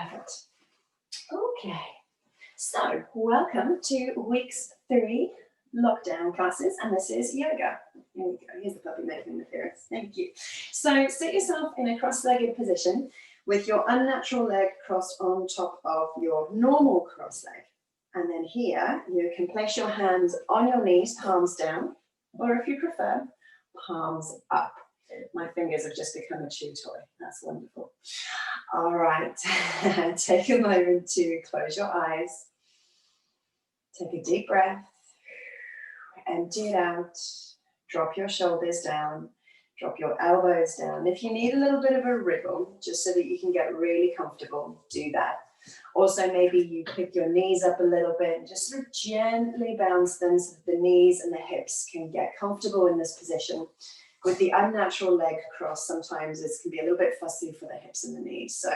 Perfect. Okay. So, welcome to weeks 3 lockdown classes, and this is yoga. Here we go. Here's the puppy making interference. Thank you. So, sit yourself in a cross-legged position with your unnatural leg crossed on top of your normal cross leg. And then here, you can place your hands on your knees, palms down, or if you prefer, palms up. My fingers have just become a chew toy. That's wonderful. All right. Take a moment to close your eyes. Take a deep breath. Empty it out. Drop your shoulders down. Drop your elbows down. If you need a little bit of a wriggle, just so that you can get really comfortable, do that. Also, maybe you pick your knees up a little bit and just sort of gently bounce them so that the knees and the hips can get comfortable in this position. With the unnatural leg cross, sometimes it can be a little bit fussy for the hips and the knees. So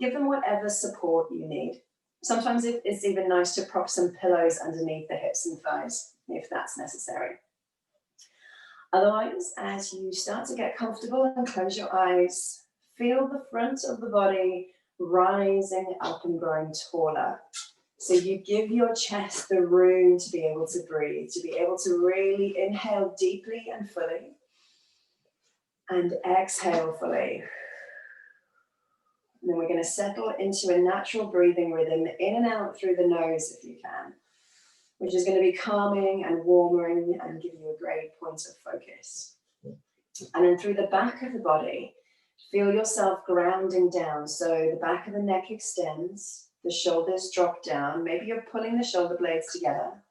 give them whatever support you need. Sometimes it's even nice to prop some pillows underneath the hips and thighs if that's necessary. Otherwise, as you start to get comfortable and close your eyes, feel the front of the body rising up and growing taller. So you give your chest the room to be able to breathe, to be able to really inhale deeply and fully, and exhale fully. And then we're going to settle into a natural breathing rhythm in and out through the nose if you can, which is going to be calming and warming and give you a great point of focus. And then through the back of the body, feel yourself grounding down. So the back of the neck extends, the shoulders drop down. Maybe you're pulling the shoulder blades together,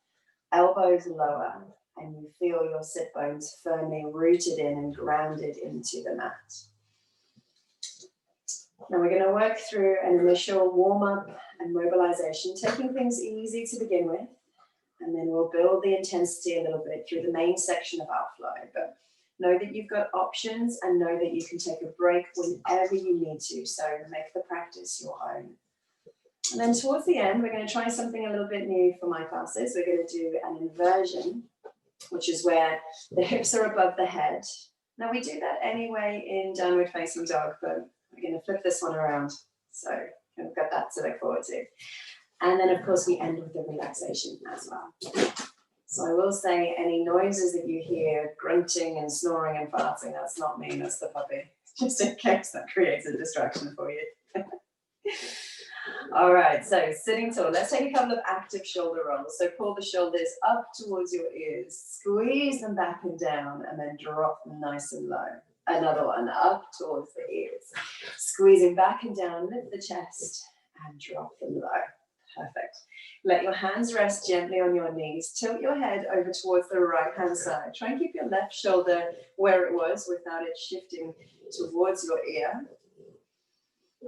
elbows lower, and you feel your sit bones firmly rooted in and grounded into the mat. Now we're going to work through an initial warm-up and mobilization, taking things easy to begin with, and then we'll build the intensity a little bit through the main section of our flow. But know that you've got options and know that you can take a break whenever you need to, so make the practice your own. And then towards the end, we're going to try something a little bit new for my classes. We're going to do an inversion, which is where the hips are above the head. Now we do that anyway in downward facing dog, but we're going to flip this one around. So we've got that to look forward to. And then of course we end with the relaxation as well. So I will say any noises that you hear, grunting and snoring and farting, that's not me, that's the puppy. Just in case that creates a distraction for you. All right, so sitting tall. Let's take a couple of active shoulder rolls. So pull the shoulders up towards your ears, squeeze them back and down, and then drop them nice and low. Another one up towards the ears, squeezing back and down, lift the chest, and drop them low. Perfect. Let your hands rest gently on your knees. Tilt your head over towards the right-hand side. Try and keep your left shoulder where it was without it shifting towards your ear.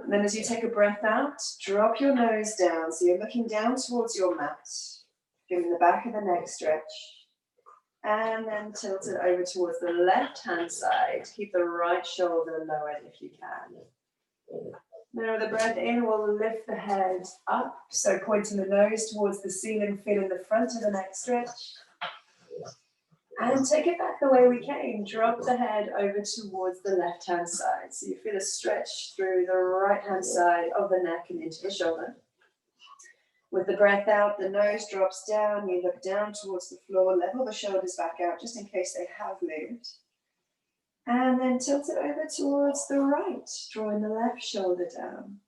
And then as you take a breath out, drop your nose down. So you're looking down towards your mat, giving the back of the neck stretch. And then tilt it over towards the left-hand side. Keep the right shoulder lowered if you can. Now with the breath in, we'll lift the head up. So pointing the nose towards the ceiling, feeling the front of the neck stretch. And take it back the way we came. Drop the head over towards the left-hand side. So you feel a stretch through the right-hand side of the neck and into the shoulder. With the breath out, the nose drops down. You look down towards the floor, level the shoulders back out just in case they have moved. And then tilt it over towards the right, drawing the left shoulder down.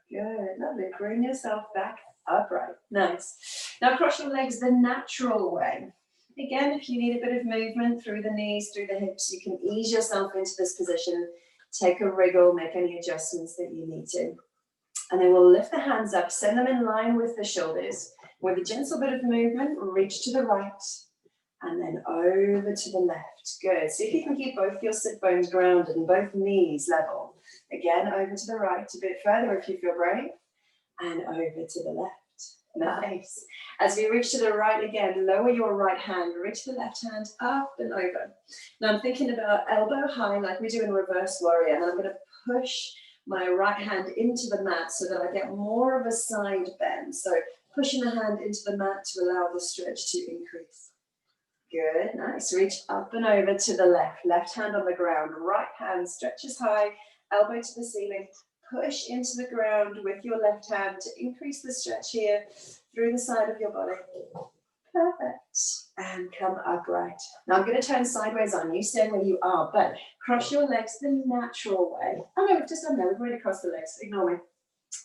Good, lovely. Bring yourself back upright. Nice. Now cross your legs the natural way. Again, if you need a bit of movement through the knees, through the hips, you can ease yourself into this position. Take a wriggle, make any adjustments that you need to. And then we'll lift the hands up, send them in line with the shoulders. With a gentle bit of movement, reach to the right and then over to the left. Good. See if you can keep both your sit bones grounded and both knees level. Again, over to the right, a bit further if you feel brave, and over to the left. Nice. As we reach to the right again, lower your right hand, reach the left hand up and over. Now I'm thinking about elbow high like we do in reverse warrior, and I'm going to push my right hand into the mat so that I get more of a side bend. So pushing the hand into the mat to allow the stretch to increase. Good, nice. Reach up and over to the left. Left hand on the ground, right hand stretches high, elbow to the ceiling. push into the ground with your left hand to increase the stretch here through the side of your body. Perfect. And come upright. Now I'm going to turn sideways on you. Stay where you are, but cross your legs the natural way. Oh no, we've just done that. We've already crossed the legs. Ignore me.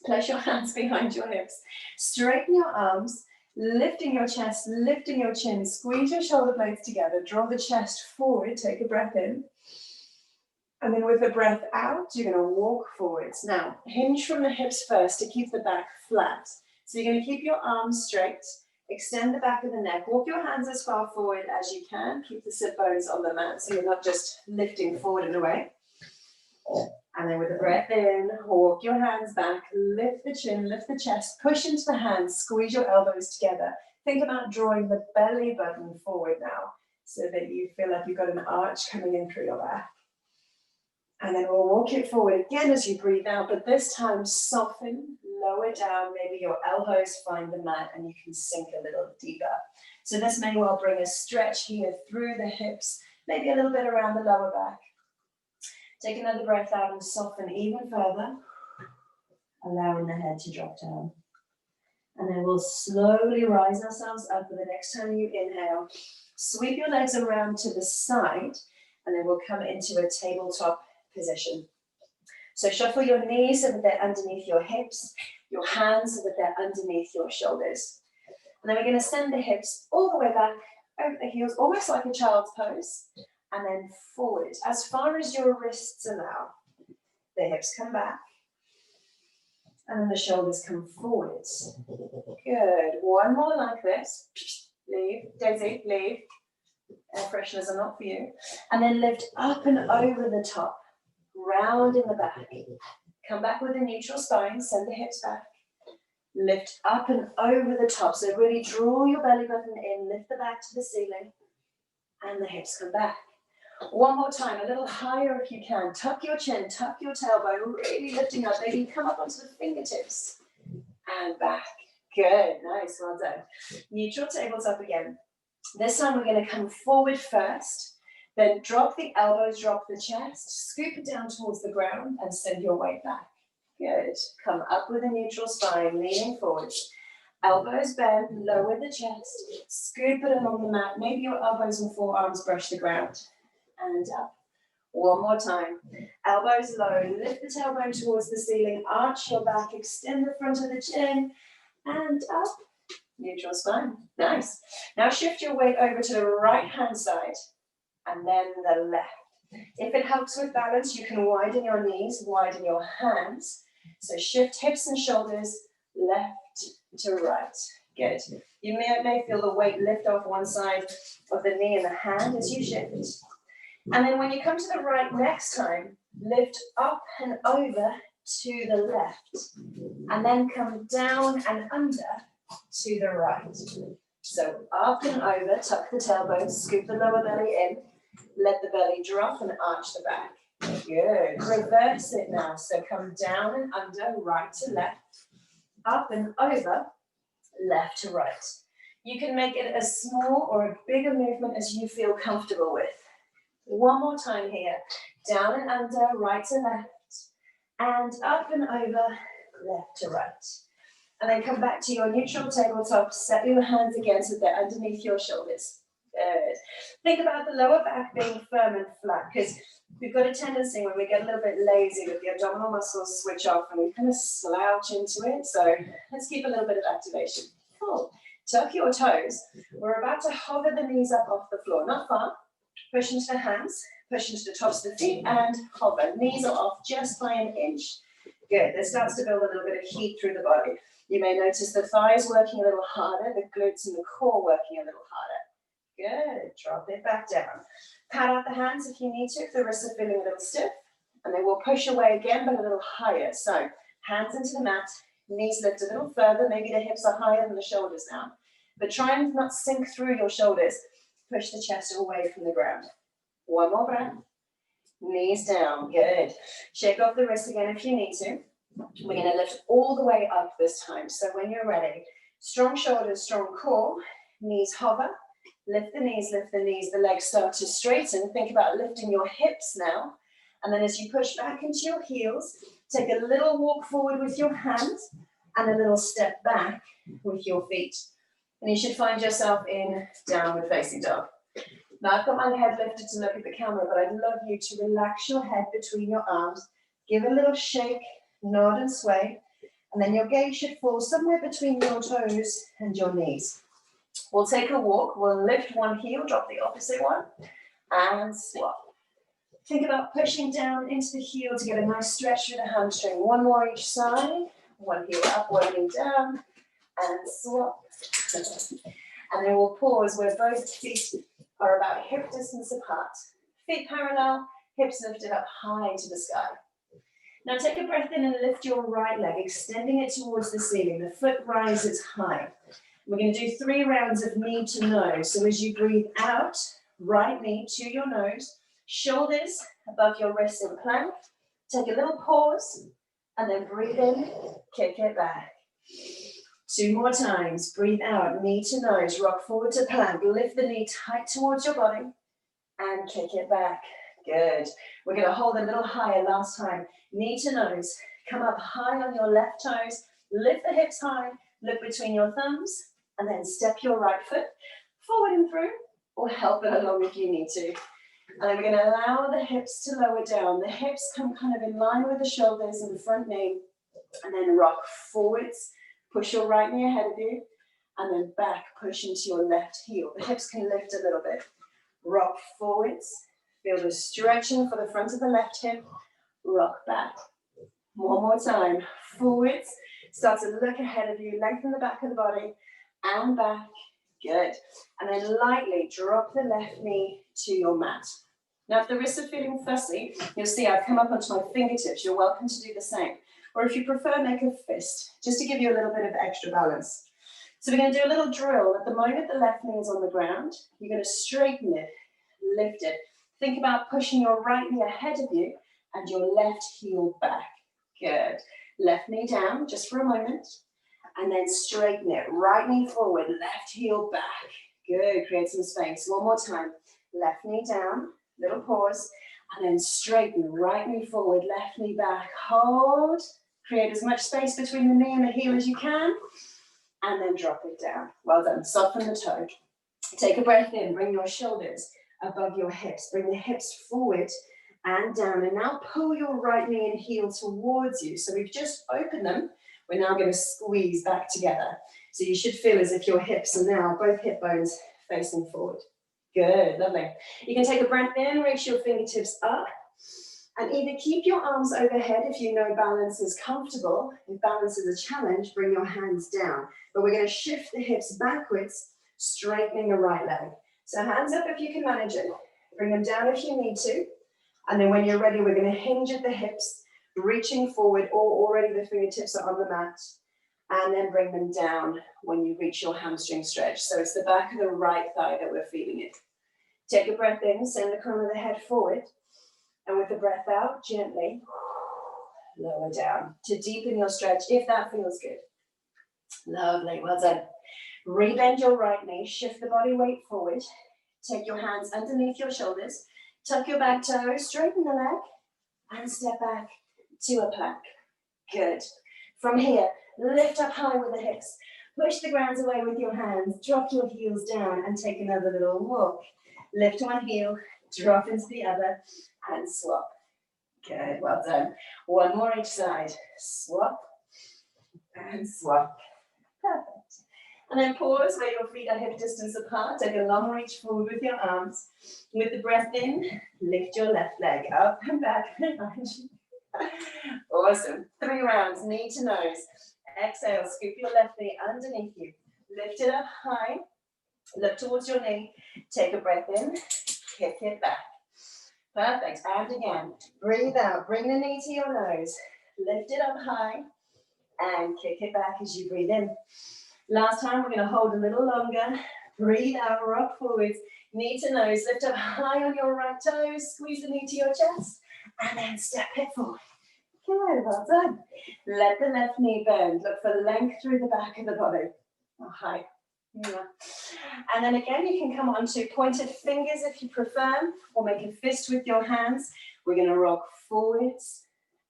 Place your hands behind your hips. Straighten your arms, lifting your chest, lifting your chin. Squeeze your shoulder blades together. Draw the chest forward. Take a breath in. And then with the breath out, you're going to walk forwards. Now, hinge from the hips first to keep the back flat. So you're going to keep your arms straight. Extend the back of the neck. Walk your hands as far forward as you can. Keep the sit bones on the mat so you're not just lifting forward and away. And then with the breath in, walk your hands back. Lift the chin, lift the chest. Push into the hands. Squeeze your elbows together. Think about drawing the belly button forward now so that you feel like you've got an arch coming in through your back. And then we'll walk it forward again as you breathe out, but this time soften, lower down, maybe your elbows find the mat and you can sink a little deeper. So this may well bring a stretch here through the hips, maybe a little bit around the lower back. Take another breath out and soften even further, allowing the head to drop down. And then we'll slowly rise ourselves up for the next time you inhale. Sweep your legs around to the side, and then we'll come into a tabletop position. So shuffle your knees so that they're underneath your hips, your hands so that they're underneath your shoulders. And then we're going to send the hips all the way back over the heels, almost like a child's pose, and then forward as far as your wrists allow. The hips come back, and then the shoulders come forwards. Good. One more like this. Leave. Daisy, leave. Air fresheners are not for you. And then lift up and over the top. Round in the back. Come back with a neutral spine. Send the hips back. Lift up and over the top. So really draw your belly button in. Lift the back to the ceiling. And the hips come back. One more time. A little higher if you can. Tuck your chin. Tuck your tailbone. Really lifting up. Maybe come up onto the fingertips. And back. Good. Nice. Well done. Neutral tabletop again. This time we're going to come forward first. Then drop the elbows, drop the chest, scoop it down towards the ground and send your weight back. Good. Come up with a neutral spine, leaning forward. Elbows bend, lower the chest, scoop it along the mat. Maybe your elbows and forearms brush the ground. And up. One more time. Elbows low, lift the tailbone towards the ceiling, arch your back, extend the front of the chin, and up. Neutral spine. Nice. Now shift your weight over to the right hand side. And then the left. If it helps with balance, you can widen your knees, widen your hands. So shift hips and shoulders, left to right. Good. You may feel the weight lift off one side of the knee and the hand as you shift. And then when you come to the right next time, lift up and over to the left. And then come down and under to the right. So up and over, tuck the tailbone, scoop the lower belly in. Let the belly drop and arch the back. Good. Reverse it now. So come down and under, right to left, up and over, left to right. You can make it a small or a bigger movement as you feel comfortable with. One more time here. Down and under, right to left, and up and over, left to right. And then come back to your neutral tabletop. Set your hands again so they're underneath your shoulders. Good. Think about the lower back being firm and flat, because we've got a tendency when we get a little bit lazy that the abdominal muscles switch off and we kind of slouch into it. So let's keep a little bit of activation. Cool. Tuck your toes. We're about to hover the knees up off the floor, not far. Push into the hands, push into the tops of the feet and hover. Knees are off just by an inch. Good. This starts to build a little bit of heat through the body. You may notice the thighs working a little harder, the glutes and the core working a little harder. Good. Drop it back down. Pat out the hands if you need to, if the wrists are feeling a little stiff. And then we'll push away again, but a little higher. So hands into the mat, knees lift a little further. Maybe the hips are higher than the shoulders now. But try and not sink through your shoulders. Push the chest away from the ground. One more breath. Knees down. Good. Shake off the wrists again if you need to. We're going to lift all the way up this time. So when you're ready, strong shoulders, strong core, knees hover. Lift the knees, the legs start to straighten. Think about lifting your hips now. And then as you push back into your heels, Take a little walk forward with your hands and a little step back with your feet. And you should find yourself in downward facing dog. Now I've got my head lifted to look at the camera, but I'd love you to relax your head between your arms, give a little shake, nod and sway, and then your gaze should fall somewhere between your toes and your knees. We'll take a walk, we'll lift one heel, drop the opposite one, and swap. Think about pushing down into the heel to get a nice stretch through the hamstring. One more each side, one heel up, one knee down, and swap. And then we'll pause where both feet are about hip distance apart. Feet parallel, hips lifted up high to the sky. Now take a breath in and lift your right leg, extending it towards the ceiling. The foot rises high. We're going to do 3 rounds of knee to nose. So as you breathe out, right knee to your nose, shoulders above your wrists in plank. Take a little pause and then breathe in, kick it back. 2 more times. Breathe out, knee to nose, rock forward to plank. Lift the knee tight towards your body and kick it back. Good. We're going to hold a little higher last time. Knee to nose. Come up high on your left toes. Lift the hips high. Look between your thumbs. And then step your right foot forward and through, or help it along if you need to. And then we're going to allow the hips to lower down. The hips come kind of in line with the shoulders and the front knee. And then rock forwards. Push your right knee ahead of you. And then back, push into your left heel. The hips can lift a little bit. Rock forwards. Feel the stretching for the front of the left hip. Rock back. One more time. Forwards. Start to look ahead of you. Lengthen the back of the body. And back. Good. And then lightly drop the left knee to your mat. Now, if the wrists are feeling fussy, you'll see I've come up onto my fingertips. You're welcome to do the same. Or if you prefer, make a fist, just to give you a little bit of extra balance. So we're going to do a little drill. At the moment, the left knee is on the ground. You're going to straighten it, lift it. Think about pushing your right knee ahead of you and your left heel back. Good. Left knee down, just for a moment. And then straighten it. Right knee forward, left heel back. Good. Create some space. One more time. Left knee down, little pause. And then straighten. Right knee forward, left knee back. Hold. Create as much space between the knee and the heel as you can. And then drop it down. Well done. Soften the toe. Take a breath in. Bring your shoulders above your hips. Bring the hips forward and down. And now pull your right knee and heel towards you. So we've just opened them. We're now going to squeeze back together. So you should feel as if your hips are now, both hip bones facing forward. Good, lovely. You can take a breath in, reach your fingertips up, and either keep your arms overhead if you know balance is comfortable. If balance is a challenge, bring your hands down. But we're going to shift the hips backwards, straightening the right leg. So hands up if you can manage it. Bring them down if you need to. And then when you're ready, we're going to hinge at the hips, reaching forward, or already the fingertips are on the mat, and then bring them down when you reach your hamstring stretch. So it's the back of the right thigh that we're feeling it. Take a breath in, send the crown of the head forward, and with the breath out, gently lower down to deepen your stretch if that feels good. Lovely, well done. Rebend your right knee, shift the body weight forward, take your hands underneath your shoulders, tuck your back toe, straighten the leg, and step back to a plank. Good. From here, lift up high with the hips. Push the ground away with your hands. Drop your heels down and take another little walk. Lift one heel, drop into the other, and swap. Good, well done. One more each side. Swap and swap. Perfect. And then pause where your feet are hip distance apart. Take a long reach forward with your arms. With the breath in, lift your left leg up and back. Awesome. 3 rounds, knee to nose. Exhale, scoop your left knee underneath you. Lift it up high. Look towards your knee. Take a breath in. Kick it back. Perfect. And again, breathe out. Bring the knee to your nose. Lift it up high. And kick it back as you breathe in. Last time, we're going to hold a little longer. Breathe out, rock forwards. Knee to nose. Lift up high on your right toes. Squeeze the knee to your chest. And then step it forward. Good, well done. Let the left knee bend. Look for length through the back of the body. Oh, hi. Yeah. And then again, you can come onto pointed fingers if you prefer, or make a fist with your hands. We're going to rock forwards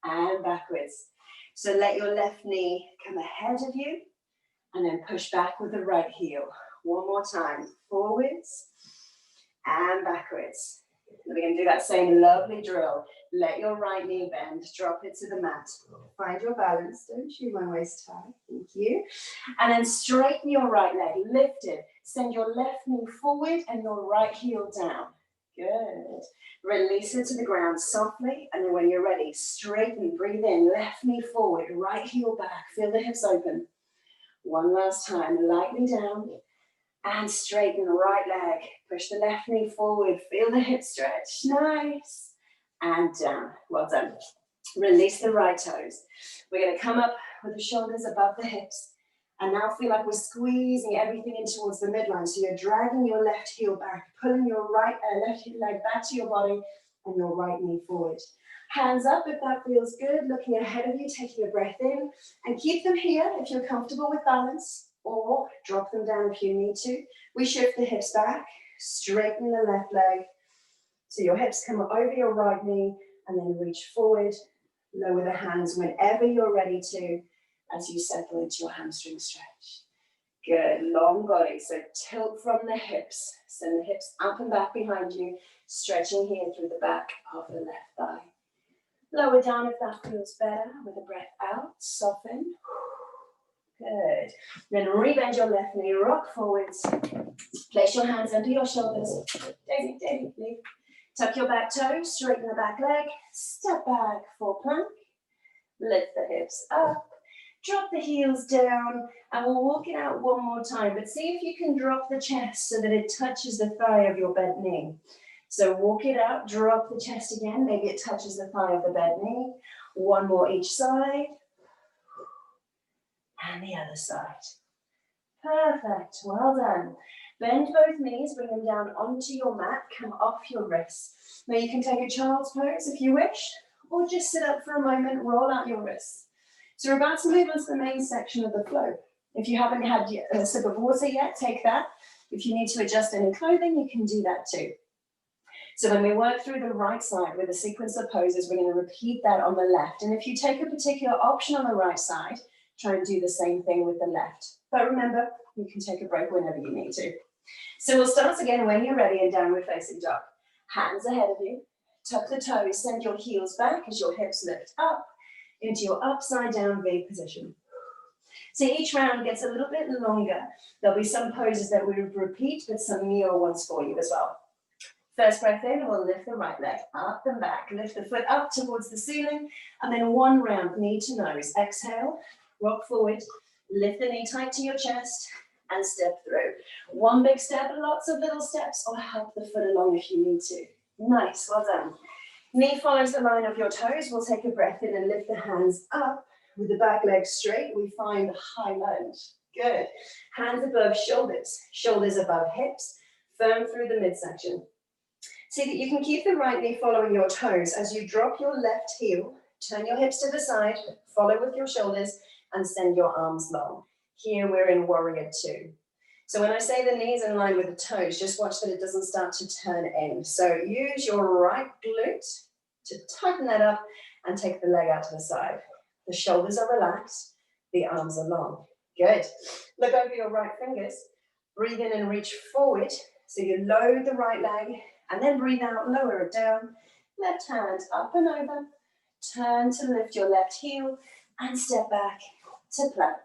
and backwards. So let your left knee come ahead of you and then push back with the right heel. One more time, forwards and backwards. We're going to do that same lovely drill. Let your right knee bend, drop it to the mat. Find your balance, don't chew my waist tie, thank you. And then straighten your right leg, lift it. Send your left knee forward and your right heel down. Good. Release it to the ground softly, and then when you're ready, straighten, breathe in, left knee forward, right heel back, feel the hips open. One last time, lightly down, and straighten the right leg. Push the left knee forward, feel the hip stretch, nice. And down, well done. Release the right toes. We're gonna come up with the shoulders above the hips, and now feel like we're squeezing everything in towards the midline. So you're dragging your left heel back, pulling your left leg back to your body, and your right knee forward. Hands up if that feels good, looking ahead of you, taking a breath in, and keep them here if you're comfortable with balance, or drop them down if you need to. We shift the hips back, straighten the left leg, so your hips come over your right knee, and then reach forward, lower the hands whenever you're ready to, as you settle into your hamstring stretch. Good, long body, so tilt from the hips, send the hips up and back behind you, stretching here through the back of the left thigh. Lower down if that feels better, with a breath out, soften. Good. Then rebend your left knee, rock forwards. Place your hands under your shoulders. Daisy, Daisy, leave. Tuck your back toe, straighten the back leg, step back for plank. Lift the hips up, drop the heels down, and we'll walk it out one more time. But see if you can drop the chest so that it touches the thigh of your bent knee. So walk it out, drop the chest again. Maybe it touches the thigh of the bent knee. One more each side. And the other side. Perfect, well done. Bend both knees, bring them down onto your mat, come off your wrists. Now you can take a child's pose if you wish, or just sit up for a moment, roll out your wrists. So we're about to move on to the main section of the flow. If you haven't had a sip of water yet, take that. If you need to adjust any clothing, you can do that too. So when we work through the right side with a sequence of poses, we're going to repeat that on the left. And if you take a particular option on the right side, try and do the same thing with the left. But remember, you can take a break whenever you need to. So we'll start again when you're ready in downward facing dog. Hands ahead of you. Tuck the toes, send your heels back as your hips lift up into your upside down V position. So each round gets a little bit longer. There'll be some poses that we repeat, but some newer ones for you as well. First breath in, we'll lift the right leg up and back. Lift the foot up towards the ceiling, and then one round, knee to nose. Exhale, rock forward, lift the knee tight to your chest, and step through. One big step, lots of little steps, or help the foot along if you need to. Nice, well done. Knee follows the line of your toes. We'll take a breath in and lift the hands up. With the back leg straight, we find high lunge. Good. Hands above shoulders, shoulders above hips, firm through the midsection. See that you can keep the right knee following your toes as you drop your left heel, turn your hips to the side, follow with your shoulders, and send your arms long. Here we're in warrior two. So when I say the knees in line with the toes, just watch that it doesn't start to turn in. So use your right glute to tighten that up and take the leg out to the side. The shoulders are relaxed, the arms are long. Good. Look over your right fingers. Breathe in and reach forward. So you load the right leg and then breathe out, lower it down. Left hand up and over. Turn to lift your left heel and step back to plank.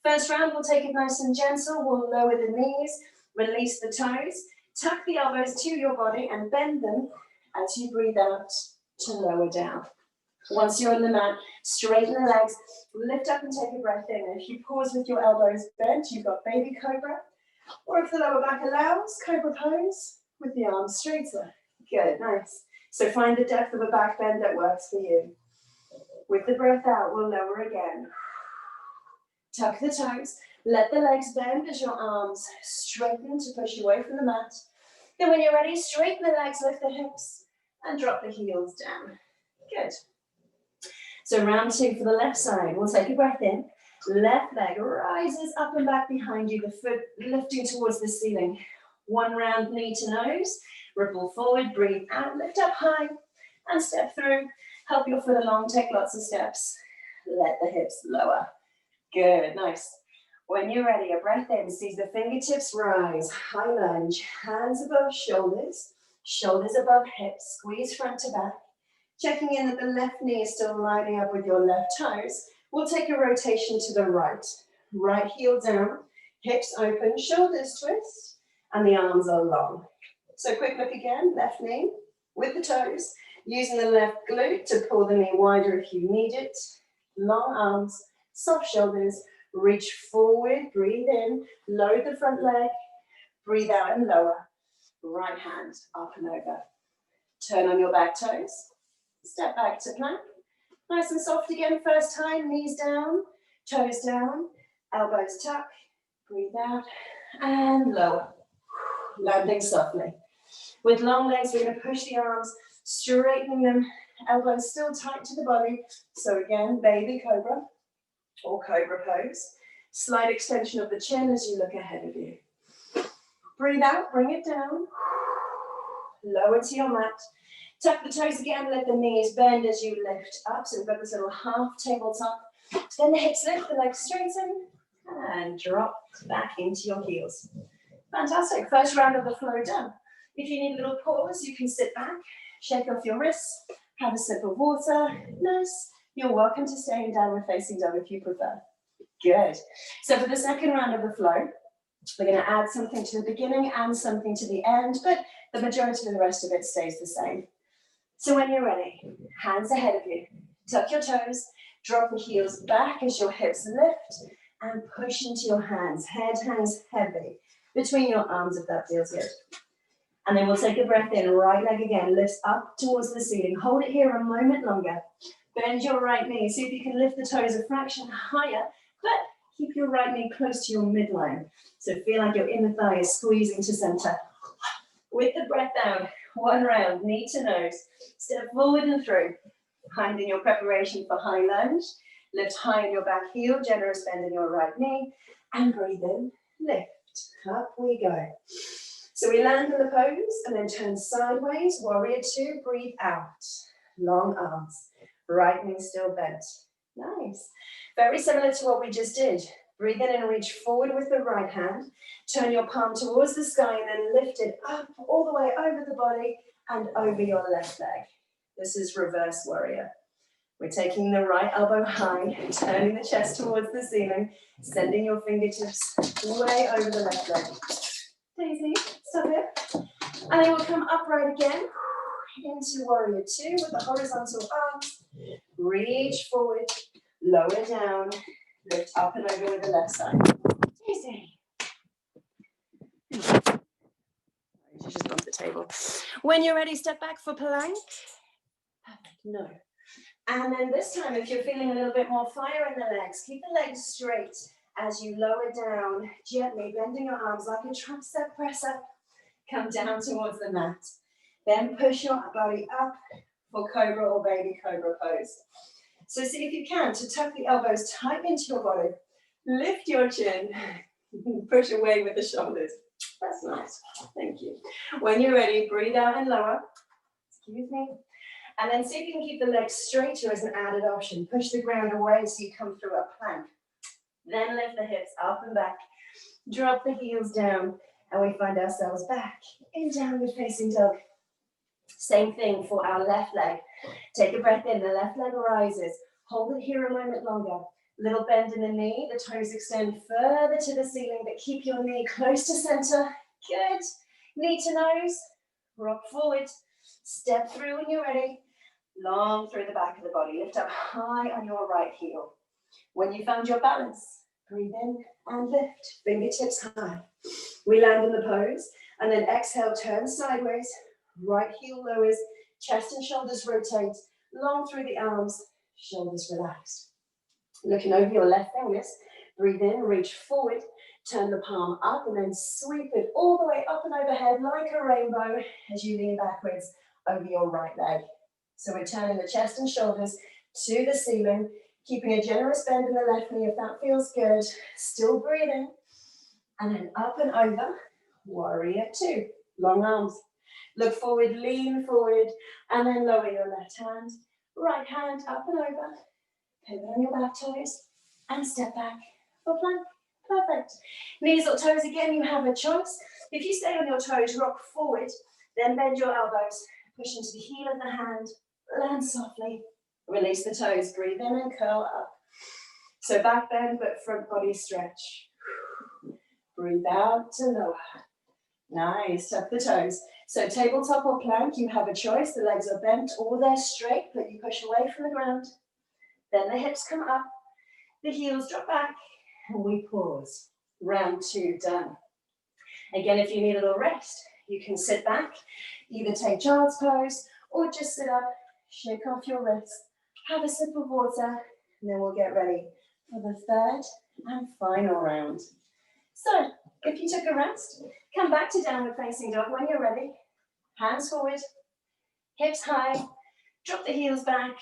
First round, we'll take it nice and gentle. We'll lower the knees, release the toes, tuck the elbows to your body and bend them as you breathe out to lower down. Once you're on the mat, straighten the legs, lift up and take a breath in. And if you pause with your elbows bent, you've got baby cobra. Or if the lower back allows, cobra pose with the arms straighter. Good, nice. So find the depth of a back bend that works for you. With the breath out, we'll lower again. Tuck the toes, let the legs bend as your arms straighten to push you away from the mat. Then when you're ready, straighten the legs, lift the hips, and drop the heels down. Good. So round two for the left side. We'll take a breath in. Left leg rises up and back behind you, the foot lifting towards the ceiling. One round, knee to nose. Ripple forward, breathe out, lift up high, and step through. Help your foot along, take lots of steps. Let the hips lower. Good, nice. When you're ready, a breath in, seize the fingertips, rise, high lunge, hands above shoulders, shoulders above hips, squeeze front to back. Checking in that the left knee is still lining up with your left toes. We'll take a rotation to the right. Right heel down, hips open, shoulders twist, and the arms are long. So quick look again, left knee with the toes, using the left glute to pull the knee wider if you need it. Long arms, soft shoulders, reach forward, breathe in, load the front leg, breathe out and lower. Right hand up and over. Turn on your back toes, step back to plank. Nice and soft again, first time, knees down, toes down, elbows tuck, breathe out and lower. Landing softly. With long legs, we're going to push the arms, straightening them, elbows still tight to the body. So again, baby cobra or cobra pose. Slight extension of the chin as you look ahead of you. Breathe out, bring it down. Lower to your mat. Tuck the toes again, let the knees bend as you lift up. So we've got this little half tabletop. Then the hips lift, the legs straighten, and drop back into your heels. Fantastic. First round of the flow done. If you need a little pause, you can sit back, shake off your wrists, have a sip of water. Nice. You're welcome to stay in downward facing dog if you prefer. Good. So for the second round of the flow, we're going to add something to the beginning and something to the end, but the majority of the rest of it stays the same. So when you're ready, hands ahead of you, tuck your toes, drop the heels back as your hips lift, and push into your hands. Head hangs heavy between your arms if that feels good. And then we'll take a breath in, right leg again, lifts up towards the ceiling. Hold it here a moment longer. Bend your right knee. See if you can lift the toes a fraction higher, but keep your right knee close to your midline. So feel like your inner thigh is squeezing to center. With the breath out, one round, knee to nose. Step forward and through. Finding your preparation for high lunge. Lift high in your back heel, generous bend in your right knee. And breathe in, lift. Up we go. So we land in the pose and then turn sideways. Warrior two, breathe out. Long arms. Right knee still bent. Nice. Very similar to what we just did. Breathe in and reach forward with the right hand. Turn your palm towards the sky and then lift it up all the way over the body and over your left leg. This is reverse warrior. We're taking the right elbow high, turning the chest towards the ceiling, sending your fingertips way over the left leg. Daisy, stop it. And then we'll come upright again into warrior two with the horizontal arms. Reach forward, lower down, lift up and over with the left side. Daisy. You just bumped the table. When you're ready, step back for plank. Perfect. No. And then this time, if you're feeling a little bit more fire in the legs, keep the legs straight as you lower down, gently bending your arms like a tricep presser. Come down towards the mat. Then push your body up for cobra or baby cobra pose. So see if you can to tuck the elbows tight into your body. Lift your chin. Push away with the shoulders. That's nice. Thank you. When you're ready, breathe out and lower. Excuse me. And then see if you can keep the legs straighter as an added option. Push the ground away so you come through a plank. Then lift the hips up and back. Drop the heels down. And we find ourselves back in downward facing dog. Same thing for our left leg. Take a breath in. The left leg rises. Hold it here a moment longer. Little bend in the knee. The toes extend further to the ceiling, but keep your knee close to center. Good. Knee to nose. Rock forward. Step through when you're ready. Long through the back of the body. Lift up high on your right heel. When you found your balance, breathe in and lift. Fingertips high. We land in the pose and then exhale, turn sideways. Right heel lowers, chest and shoulders rotate. Long through the arms, shoulders relaxed. Looking over your left fingers, breathe in, reach forward. Turn the palm up and then sweep it all the way up and overhead like a rainbow as you lean backwards over your right leg. So we're turning the chest and shoulders to the ceiling, keeping a generous bend in the left knee if that feels good. Still breathing. And then up and over, warrior two. Long arms. Look forward, lean forward, and then lower your left hand. Right hand up and over. Pivot on your back toes and step back for plank. Perfect. Knees or toes again, you have a choice. If you stay on your toes, rock forward, then bend your elbows, push into the heel of the hand, land softly, release the toes, breathe in and curl up. So back bend, but front body stretch. Breathe out to lower. Nice, tuck the toes. So tabletop or plank, you have a choice. The legs are bent or they're straight, but you push away from the ground. Then the hips come up, the heels drop back, and we pause. Round 2 done. Again, if you need a little rest, you can sit back, either take child's pose, or just sit up, shake off your wrists, have a sip of water, and then we'll get ready for the third and final round. So, if you took a rest, come back to downward facing dog when you're ready. Hands forward, hips high, drop the heels back.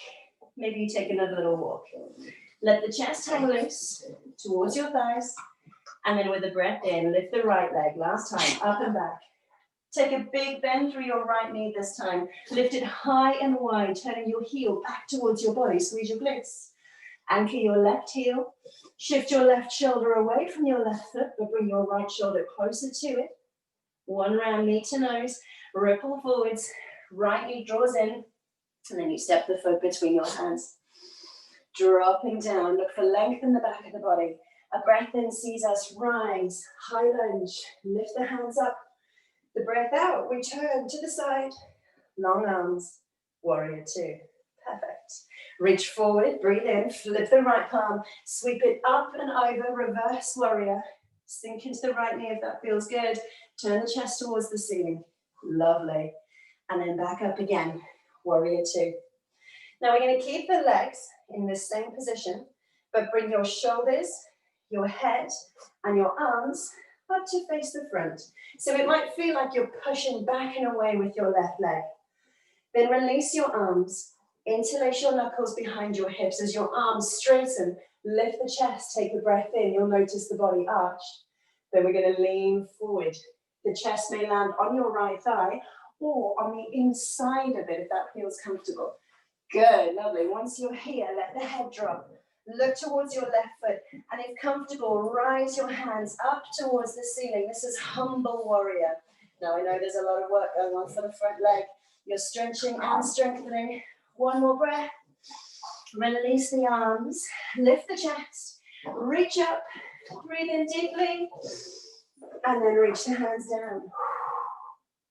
Maybe you take another little walk. Let the chest hang loose towards your thighs. And then with a breath in, lift the right leg. Last time, up and back. Take a big bend through your right knee this time. Lift it high and wide, turning your heel back towards your body. Squeeze your glutes. Anchor your left heel. Shift your left shoulder away from your left foot, but bring your right shoulder closer to it. One round, knee to nose. Ripple forwards. Right knee draws in. And then you step the foot between your hands. Dropping down. Look for length in the back of the body. A breath in sees us rise. High lunge. Lift the hands up. The breath out. Return to the side. Long arms. Warrior 2. Perfect. Reach forward. Breathe in. Flip the right palm. Sweep it up and over. Reverse warrior. Sink into the right knee if that feels good. Turn the chest towards the ceiling. Lovely. And then back up again. Warrior 2. Now we're going to keep the legs in the same position, but bring your shoulders, your head, and your arms up to face the front. So it might feel like you're pushing back and away with your left leg. Then release your arms. Interlace your knuckles behind your hips as your arms straighten. Lift the chest. Take a breath in. You'll notice the body arched. Then we're going to lean forward. The chest may land on your right thigh or on the inside of it if that feels comfortable. Good, lovely. Once you're here, let the head drop. Look towards your left foot, and if comfortable, rise your hands up towards the ceiling. This is humble warrior. Now, I know there's a lot of work going on for the front leg. You're stretching and strengthening. One more breath. Release the arms. Lift the chest. Reach up. Breathe in deeply. And then reach the hands down.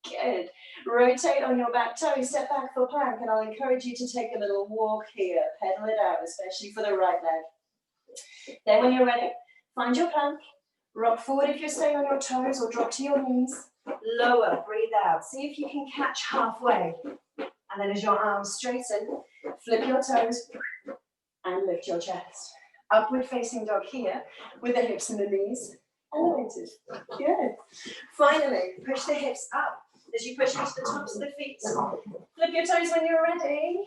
Good. Rotate on your back toe, step back for plank, and I'll encourage you to take a little walk here. Pedal it out, especially for the right leg. Then when you're ready, find your plank. Rock forward if you're staying on your toes or drop to your knees. Lower, breathe out. See if you can catch halfway. And then as your arms straighten, flip your toes and lift your chest. Upward facing dog here with the hips and the knees elevated. Good. Finally, push the hips up. As you push into the tops of the feet, flip your toes when you're ready.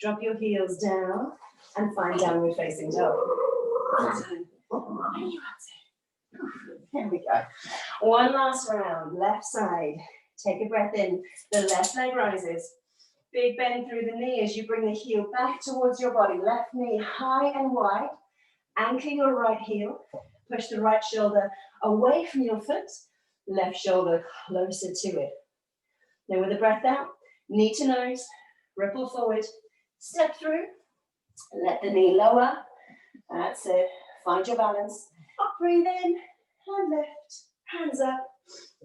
Drop your heels down and find downward facing dog. There we go. One last round, left side. Take a breath in. The left leg rises. Big bend through the knee as you bring the heel back towards your body. Left knee high and wide. Anchor your right heel. Push the right shoulder away from your foot. Left shoulder closer to it. Then with a breath out, knee to nose, ripple forward, step through, let the knee lower. That's it. Find your balance. Breathe in and lift. Hands up.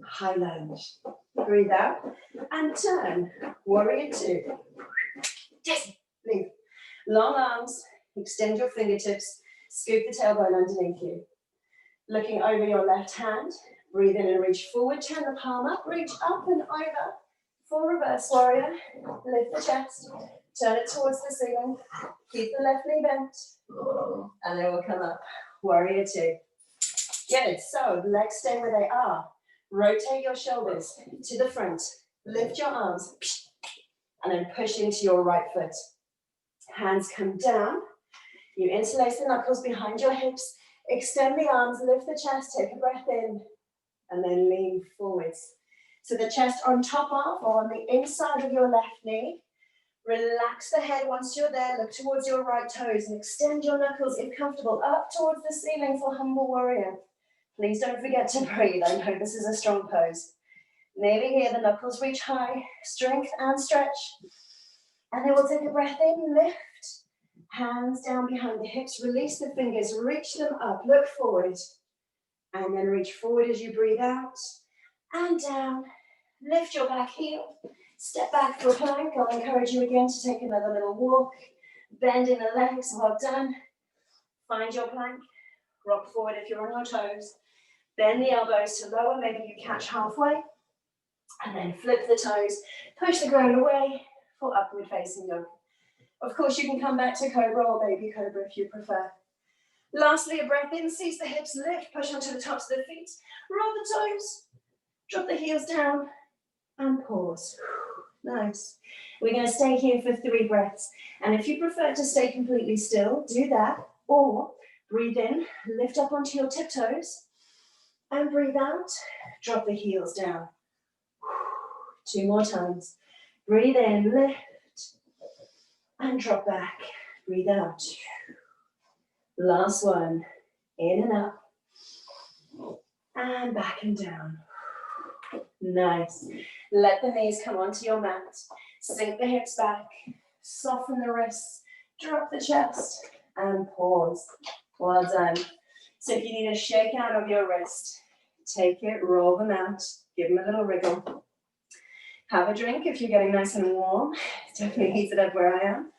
High lunge. Breathe out and turn. Warrior 2. Leave. Long arms. Extend your fingertips. Scoop the tailbone underneath you. Looking over your left hand. Breathe in and reach forward. Turn the palm up. Reach up and over. For reverse warrior, lift the chest, turn it towards the ceiling, keep the left knee bent, and then we'll come up. Warrior 2. Good, so legs stay where they are. Rotate your shoulders to the front, lift your arms, and then push into your right foot. Hands come down, you interlace the knuckles behind your hips, extend the arms, lift the chest, take a breath in, and then lean forwards. So the chest on top of or on the inside of your left knee. Relax the head once you're there. Look towards your right toes and extend your knuckles, if comfortable, up towards the ceiling for humble warrior. Please don't forget to breathe. I know this is a strong pose. Nearly here, the knuckles reach high, strength and stretch. And then we'll take a breath in, lift, hands down behind the hips, release the fingers, reach them up, look forward. And then reach forward as you breathe out and down. Lift your back heel, step back for a plank. I'll encourage you again to take another little walk. Bend in the legs, well done. Find your plank, rock forward if you're on your toes. Bend the elbows to lower, maybe you catch halfway. And then flip the toes, push the ground away for upward facing dog. Of course, you can come back to cobra or baby cobra if you prefer. Lastly, a breath in, seize the hips, lift, push onto the tops of the feet, roll the toes, drop the heels down, and pause. Nice. We're going to stay here for 3 breaths. And if you prefer to stay completely still, do that. Or breathe in, lift up onto your tiptoes, and breathe out, drop the heels down. 2 more times. Breathe in, lift, and drop back. Breathe out. Last one. In and up. And back and down. Nice. Let the knees come onto your mat. Sink the hips back. Soften the wrists. Drop the chest. And pause. Well done. So if you need a shake out of your wrist, take it, roll them out, give them a little wriggle. Have a drink if you're getting nice and warm. Definitely heat it up where I am.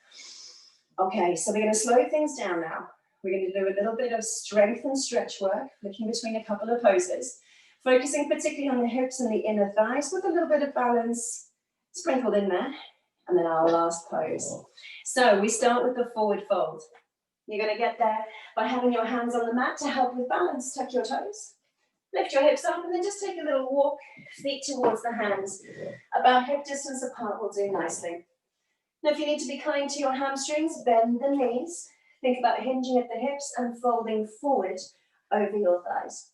Okay, so we're going to slow things down now. We're going to do a little bit of strength and stretch work, flicking between a couple of poses, focusing particularly on the hips and the inner thighs with a little bit of balance sprinkled in there. And then our last pose. So we start with the forward fold. You're going to get there by having your hands on the mat to help with balance. Tuck your toes. Lift your hips up and then just take a little walk, feet towards the hands. About hip distance apart will do nicely. Now if you need to be kind to your hamstrings, bend the knees. Think about hinging at the hips and folding forward over your thighs.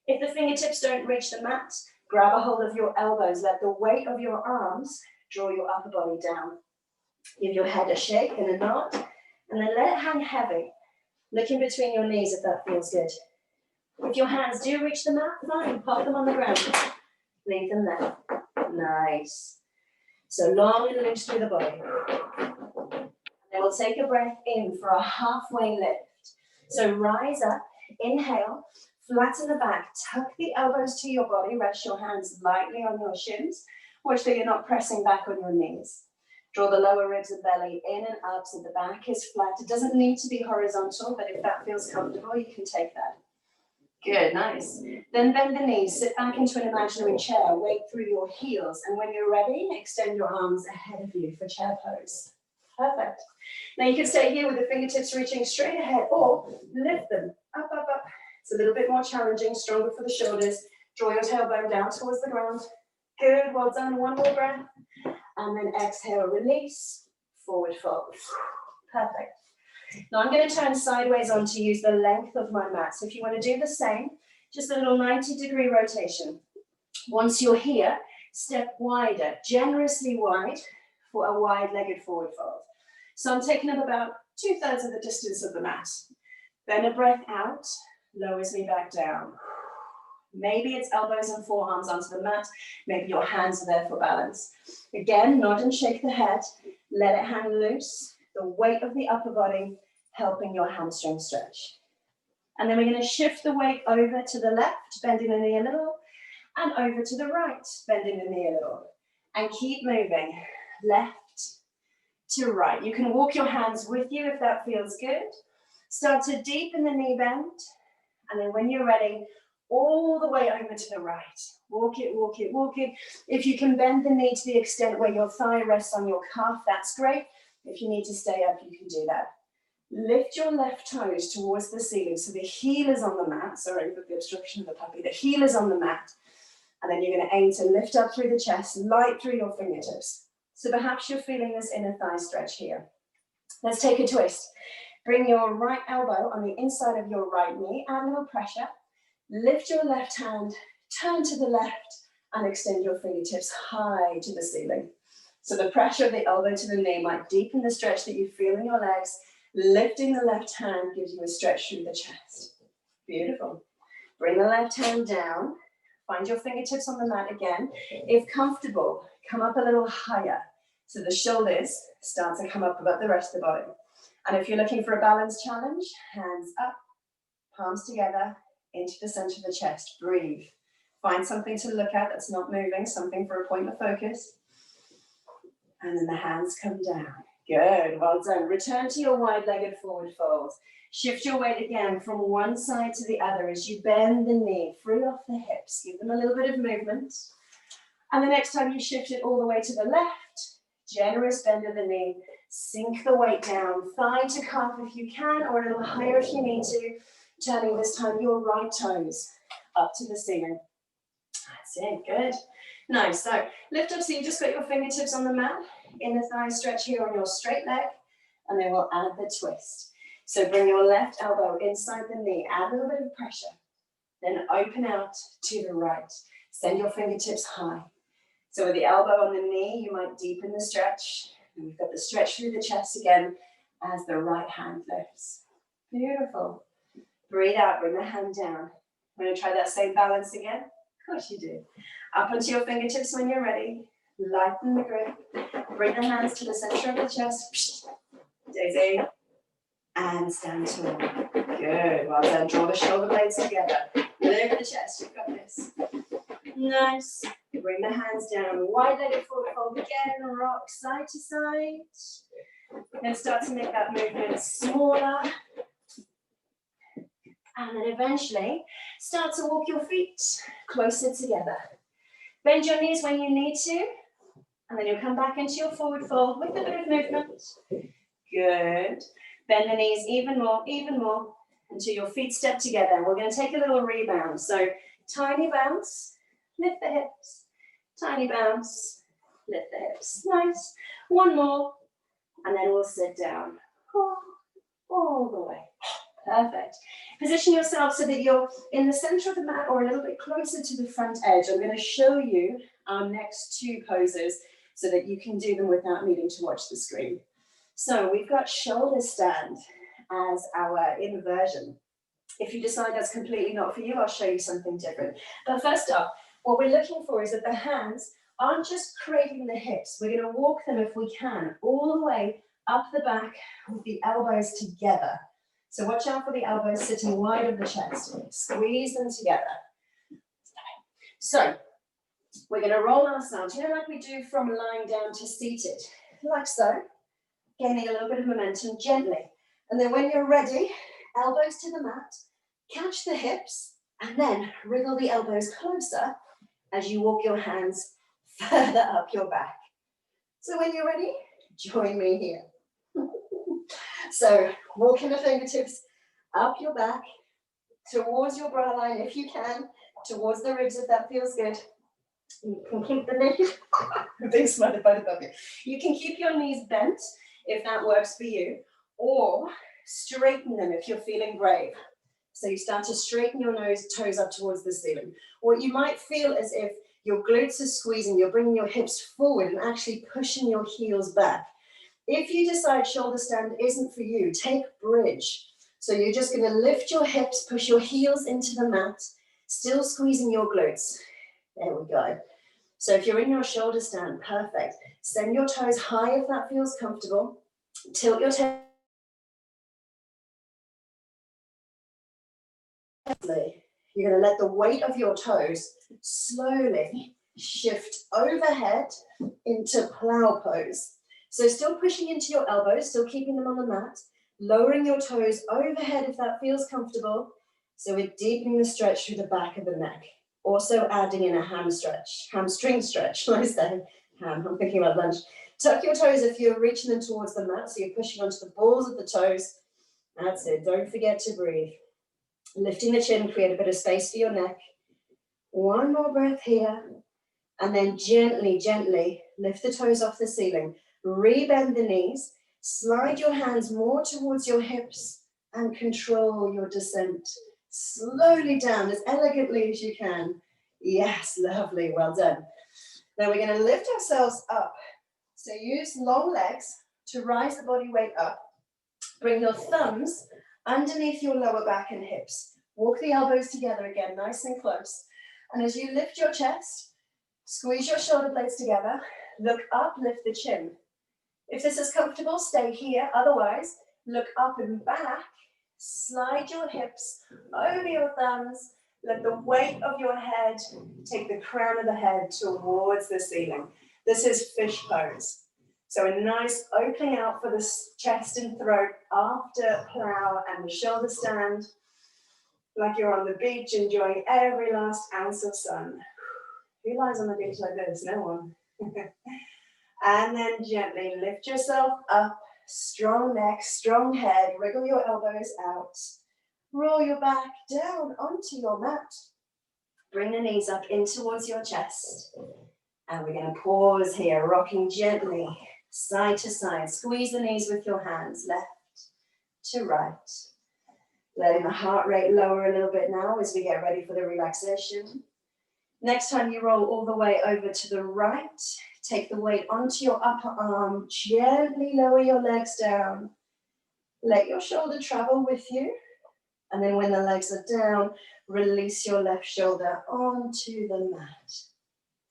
If the fingertips don't reach the mat, grab a hold of your elbows. Let the weight of your arms draw your upper body down. Give your head a shake and a nod, and then let it hang heavy. Look in between your knees if that feels good. If your hands do reach the mat, fine, pop them on the ground. Leave them there. Nice. So long and loose through the body. Then we'll take a breath in for a halfway lift. So rise up, inhale, flatten the back, tuck the elbows to your body, rest your hands lightly on your shins. Watch that you're not pressing back on your knees. Draw the lower ribs and belly in and up so the back is flat. It doesn't need to be horizontal, but if that feels comfortable, you can take that. Good, nice. Then bend the knees, sit back into an imaginary chair, wake through your heels, and when you're ready, extend your arms ahead of you for chair pose. Perfect. Now you can stay here with the fingertips reaching straight ahead or lift them up, up, up. It's a little bit more challenging, stronger for the shoulders. Draw your tailbone down towards the ground. Good, well done. One more breath. And then exhale, release, forward fold. Perfect. Now I'm going to turn sideways on to use the length of my mat. So if you want to do the same, just a little 90-degree rotation. Once you're here, step wider, generously wide for a wide-legged forward fold. So I'm taking up about 2/3 of the distance of the mat. Then a breath out, lowers me back down. Maybe it's elbows and forearms onto the mat. Maybe your hands are there for balance. Again, nod and shake the head. Let it hang loose. The weight of the upper body helping your hamstring stretch. And then we're going to shift the weight over to the left, bending the knee a little, and over to the right, bending the knee a little. And keep moving, left to right. You can walk your hands with you if that feels good. Start to deepen the knee bend, and then when you're ready, all the way over to the right. Walk it, walk it, walk it. If you can bend the knee to the extent where your thigh rests on your calf, that's great. If you need to stay up, you can do that. Lift your left toes towards the ceiling. So the heel is on the mat. Sorry for the obstruction of the puppy. The heel is on the mat. And then you're going to aim to lift up through the chest, light through your fingertips. So perhaps you're feeling this inner thigh stretch here. Let's take a twist. Bring your right elbow on the inside of your right knee. Add a little pressure. Lift your left hand, turn to the left, and extend your fingertips high to the ceiling. So the pressure of the elbow to the knee might deepen the stretch that you feel in your legs. Lifting the left hand gives you a stretch through the chest. Beautiful. Bring the left hand down. Find your fingertips on the mat again. If comfortable, come up a little higher. So the shoulders start to come up above the rest of the body. And if you're looking for a balance challenge, hands up, palms together, into the center of the chest. Breathe. Find something to look at that's not moving, something for a point of focus. And then the hands come down. Good, well done. Return to your wide-legged forward fold. Shift your weight again from one side to the other as you bend the knee, free off the hips. Give them a little bit of movement. And the next time you shift it all the way to the left, generous bend of the knee, sink the weight down, thigh to calf if you can, or a little higher if you need to, turning this time your right toes up to the ceiling. That's it, good. Nice, so lift up so you've just got your fingertips on the mat, inner thigh stretch here on your straight leg, and then we'll add the twist. So bring your left elbow inside the knee, add a little bit of pressure, then open out to the right. Send your fingertips high. So with the elbow on the knee, you might deepen the stretch. And we've got the stretch through the chest again as the right hand lifts. Beautiful. Breathe out, bring the hand down. We're going to try that same balance again. Of course you do. Up onto your fingertips when you're ready. Lighten the grip. Bring the hands to the center of the chest. Daisy. And stand tall. Good. Well done. Draw the shoulder blades together. Lift the chest. You've got this. Nice. Bring the hands down. Wide-legged forward fold again. Rock side to side. Then start to make that movement smaller. And then eventually start to walk your feet closer together. Bend your knees when you need to. And then you'll come back into your forward fold with a bit of movement. Good. Bend the knees even more, until your feet step together. We're going to take a little rebound. So tiny bounce, lift the hips. Tiny bounce, lift the hips. Nice. One more. And then we'll sit down. All the way. Perfect. Position yourself so that you're in the center of the mat or a little bit closer to the front edge. I'm going to show you our next two poses so that you can do them without needing to watch the screen. So we've got shoulder stand as our inversion. If you decide that's completely not for you, I'll show you something different. But first up, what we're looking for is that the hands aren't just cradling the hips. We're going to walk them, if we can, all the way up the back with the elbows together. So watch out for the elbows sitting wide of the chest. Squeeze them together. So we're going to roll ourselves, like we do from lying down to seated, like so, gaining a little bit of momentum gently. And then when you're ready, elbows to the mat, catch the hips, and then wriggle the elbows closer as you walk your hands further up your back. So when you're ready, join me here. So walking the fingertips up your back, towards your bra line if you can, towards the ribs if that feels good. You can keep the knees, big smile by the bucket. You can keep your knees bent if that works for you, or straighten them if you're feeling brave. So you start to straighten your toes up towards the ceiling. What you might feel as if your glutes are squeezing, you're bringing your hips forward and actually pushing your heels back. If you decide shoulder stand isn't for you, take bridge. So you're just going to lift your hips, push your heels into the mat, still squeezing your glutes. There we go. So if you're in your shoulder stand, perfect. Send your toes high if that feels comfortable. Tilt your toes. You're going to let the weight of your toes slowly shift overhead into plow pose. So still pushing into your elbows, still keeping them on the mat, lowering your toes overhead if that feels comfortable. So we're deepening the stretch through the back of the neck. Also adding in a hamstring stretch. I say ham, I'm thinking about lunch. Tuck your toes if you're reaching them towards the mat, so you're pushing onto the balls of the toes. That's it, don't forget to breathe. Lifting the chin, create a bit of space for your neck. One more breath here. And then gently, gently lift the toes off the ceiling. Rebend the knees. Slide your hands more towards your hips and control your descent. Slowly down as elegantly as you can. Yes, lovely, well done. Now we're going to lift ourselves up So use long legs to rise the body weight up. Bring your thumbs underneath your lower back and hips. Walk the elbows together again, nice and close. And as you lift your chest, squeeze your shoulder blades together. Look up, lift the chin. If this is comfortable, stay here. Otherwise, look up and back. Slide your hips over your thumbs. Let the weight of your head take the crown of the head towards the ceiling. This is fish pose. So a nice opening out for the chest and throat after plow and the shoulder stand. Like you're on the beach enjoying every last ounce of sun. Who lies on the beach like this? No one. And then gently lift yourself up. Strong neck, strong head. Wriggle your elbows out. Roll your back down onto your mat. Bring the knees up in towards your chest. And we're going to pause here, rocking gently, side to side. Squeeze the knees with your hands, left to right. Letting the heart rate lower a little bit now as we get ready for the relaxation. Next time you roll all the way over to the right, take the weight onto your upper arm, gently lower your legs down. Let your shoulder travel with you. And then when the legs are down, release your left shoulder onto the mat.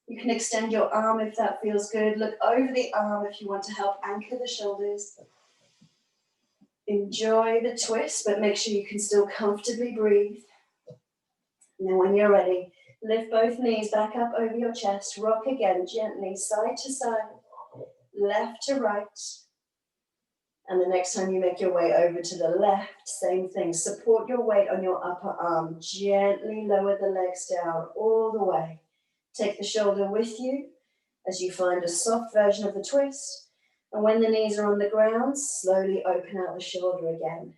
You can extend your arm if that feels good. Look over the arm if you want to help anchor the shoulders. Enjoy the twist, but make sure you can still comfortably breathe. And then when you're ready, lift both knees back up over your chest. Rock again gently, side to side, left to right. And the next time you make your way over to the left, same thing. Support your weight on your upper arm. Gently lower the legs down all the way. Take the shoulder with you as you find a soft version of the twist. And when the knees are on the ground, slowly open out the shoulder again.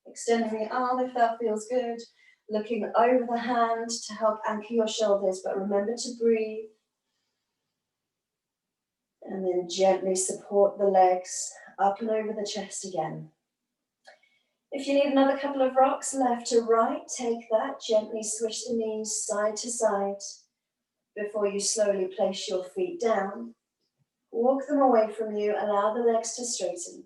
Extending the arm if that feels good. Looking over the hand to help anchor your shoulders, but remember to breathe. And then gently support the legs up and over the chest again. If you need another couple of rocks, left to right, take that. Gently switch the knees side to side before you slowly place your feet down. Walk them away from you, allow the legs to straighten.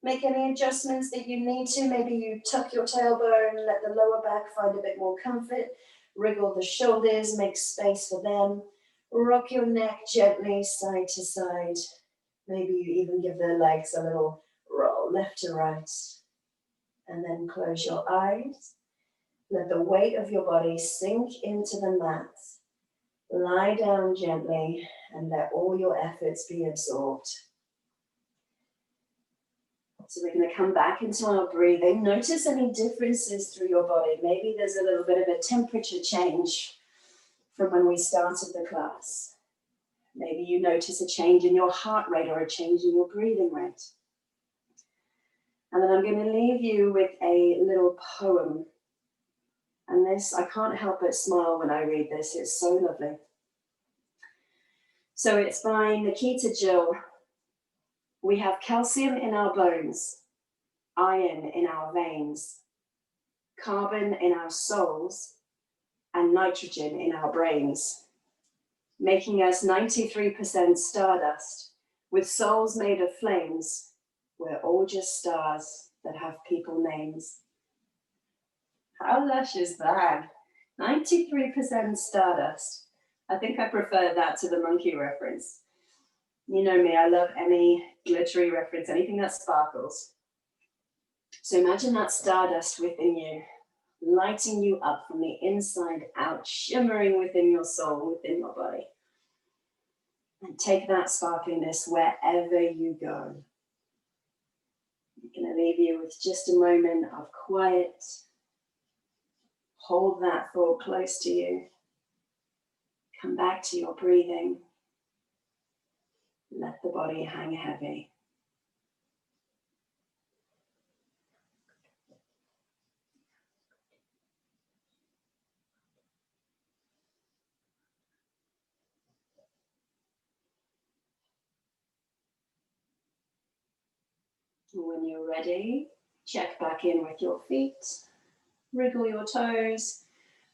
Make any adjustments that you need to. Maybe you tuck your tailbone, let the lower back find a bit more comfort. Wriggle the shoulders, make space for them. Rock your neck gently side to side. Maybe you even give the legs a little roll left to right. And then close your eyes. Let the weight of your body sink into the mat. Lie down gently and let all your efforts be absorbed. So we're going to come back into our breathing. Notice any differences through your body. Maybe there's a little bit of a temperature change from when we started the class. Maybe you notice a change in your heart rate or a change in your breathing rate. And then I'm going to leave you with a little poem. And this, I can't help but smile when I read this. It's so lovely. So it's by Nikita Jill. We have calcium in our bones, iron in our veins, carbon in our souls, and nitrogen in our brains, making us 93% stardust, with souls made of flames. We're all just stars that have people names. How lush is that? 93% stardust. I think I prefer that to the monkey reference. You know me, I love any glittery reference, anything that sparkles. So imagine that stardust within you, lighting you up from the inside out, shimmering within your soul, within your body. And take that sparkliness wherever you go. I'm going to leave you with just a moment of quiet. Hold that thought close to you. Come back to your breathing. Let the body hang heavy. When you're ready, check back in with your feet. Wriggle your toes.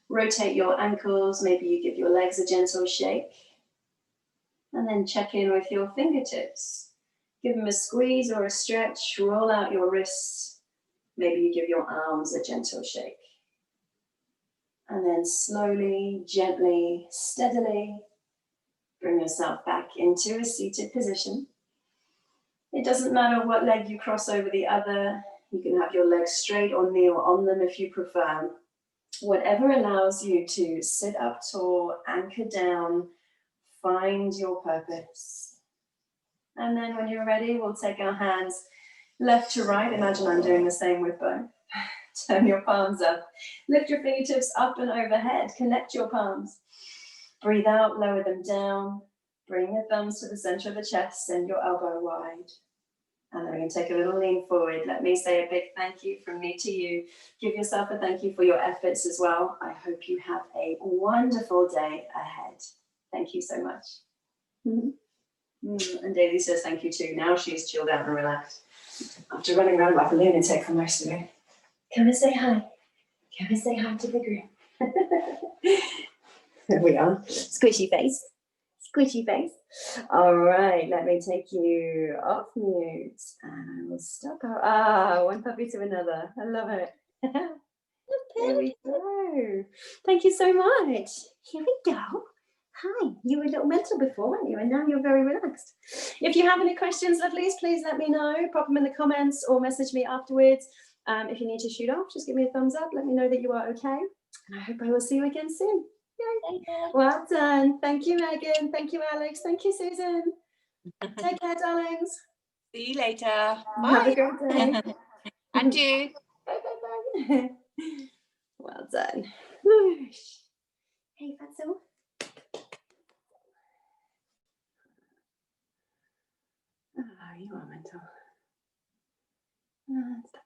Rotate your ankles. Maybe you give your legs a gentle shake. And then check in with your fingertips. Give them a squeeze or a stretch. Roll out your wrists. Maybe you give your arms a gentle shake. And then slowly, gently, steadily bring yourself back into a seated position. It doesn't matter what leg you cross over the other. You can have your legs straight or kneel on them if you prefer. Whatever allows you to sit up tall, anchor down, find your purpose. And then when you're ready, we'll take our hands left to right. Imagine I'm doing the same with both. Turn your palms up. Lift your fingertips up and overhead. Connect your palms. Breathe out, lower them down. Bring your thumbs to the center of the chest, send your elbow wide. And then we're going to take a little lean forward. Let me say a big thank you from me to you. Give yourself a thank you for your efforts as well. I hope you have a wonderful day ahead. Thank you so much. And Daisy says thank you too. Now she's chilled out and relaxed after running around like a lunatic for most of it. Come and say hi. Come and say hi to the group. There we are. Squishy face. Squishy face. All right, let me take you off mute and I will stop. One puppy to another. I love it. There we go. Thank you so much. Here we go. Hi, you were a little mental before, weren't you? And now you're very relaxed. If you have any questions, lovelies, please let me know. Pop them in the comments or message me afterwards. If you need to shoot off, just give me a thumbs up. Let me know that you are okay. And I hope I will see you again soon. Yay. Well done. Thank you, Megan. Thank you, Alex. Thank you, Susan. Take care, darlings. See you later. Bye. Have a great day. And you. Bye, bye, bye. Well done. Hey, Fatso. Oh, you are mental. Stop.